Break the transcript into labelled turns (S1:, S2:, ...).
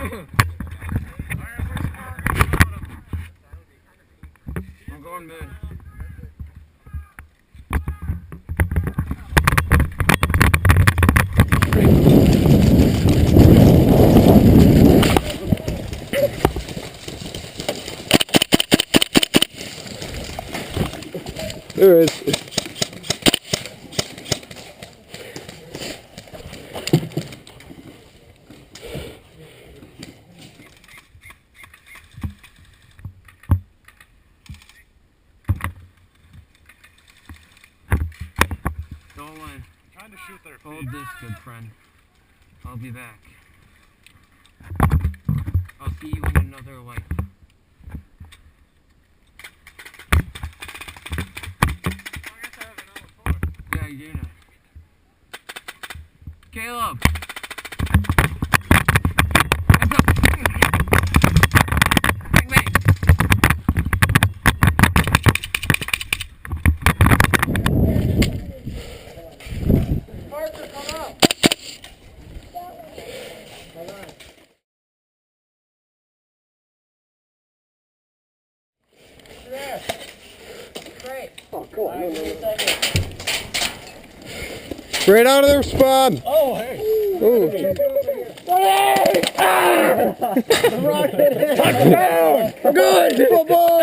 S1: I'm going mid.
S2: There it is.
S1: Go away.
S3: Trying to shoot their feet.
S1: Hold this, good friend. I'll be back. I'll see you in another life. Yeah, you do know. Caleb! Heads up! Bang, bang!
S4: Parker, come up. There. Great.
S2: Oh, cool.
S4: All right, give me a second.
S2: Right out of their spawn.
S3: Oh, hey.
S2: Ooh.
S4: Touchdown! Good! Football!